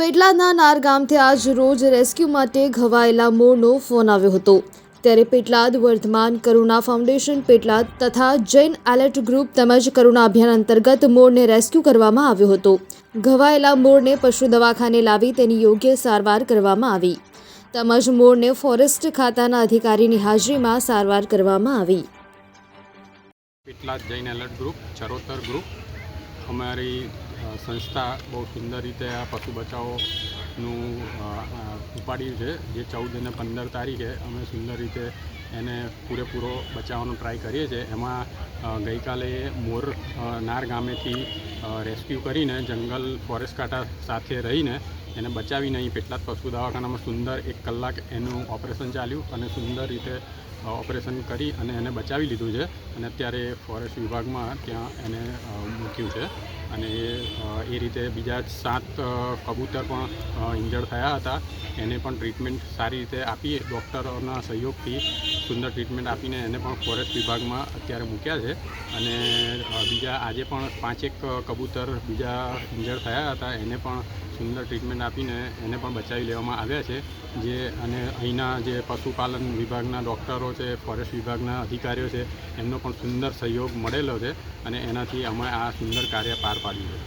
પેટલાદના નાર ગામથી આજ રોજ રેસ્ક્યુ માટે ઘવાયેલા મોરનો ફોન આવ્યો હતો। ત્યારે પેટલાદ વર્ધમાન કરુણા ફાઉન્ડેશન પેટલાદ તથા જૈન એલર્ટ ગ્રુપ તેમજ કરુણા અભિયાન અંતર્ગત મોરને રેસ્ક્યુ કરવામાં આવ્યો હતો। ઘવાયેલા મોરને પશુ દવાખાને લાવી તેની યોગ્ય સારવાર કરવામાં આવી તેમજ મોરને ફોરેસ્ટ ખાતાના અધિકારીની હાજરીમાં સારવાર કરવામાં આવી। Petlad Jain alert group Charotar group અમારી સંસ્થા બહુ સુંદર રીતે આ પશુ બચાવનું ઉપાડ્યું છે। જે 14 અને 15 તારીખે અમે સુંદર રીતે એને પૂરેપૂરો બચાવવાનો ટ્રાય કરીએ છીએ। એમાં ગઈકાલે મોર નાર ગામેથી રેસ્ક્યુ કરીને જંગલ ફોરેસ્ટ કાંટા સાથે રહીને એને બચાવીને અહીં પેટલાદ પશુ દવાખાનામાં સુંદર 1 કલાક એનું ઓપરેશન ચાલ્યું અને સુંદર રીતે ઓપરેશન કરી અને એને બચાવી લીધું છે અને અત્યારે ફોરેસ્ટ વિભાગમાં ત્યાં એને મૂક્યું છે। અને એ રીતે બીજા 7 કબૂતર પણ ઇન્જર્ડ થયા હતા, એને પણ ટ્રીટમેન્ટ સારી રીતે આપી ડૉક્ટરોના સહયોગથી સુંદર ટ્રીટમેન્ટ આપીને એને પણ ફોરેસ્ટ વિભાગમાં અત્યારે મૂક્યા છે। અને બીજા આજે પણ 5 કબૂતર બીજા ઇન્જર્ડ થયા હતા, એને પણ સુંદર ટ્રીટમેન્ટ આપીને એને પણ બચાવી લેવામાં આવ્યા છે। જે અને અહીંના જે પશુપાલન વિભાગના ડૉક્ટરો છે, ફોરેસ્ટ વિભાગના અધિકારીઓ છે, એમનો પણ સુંદર સહયોગ મળેલો છે અને એનાથી અમે આ સુંદર કાર્ય પાર પાડ્યું છે।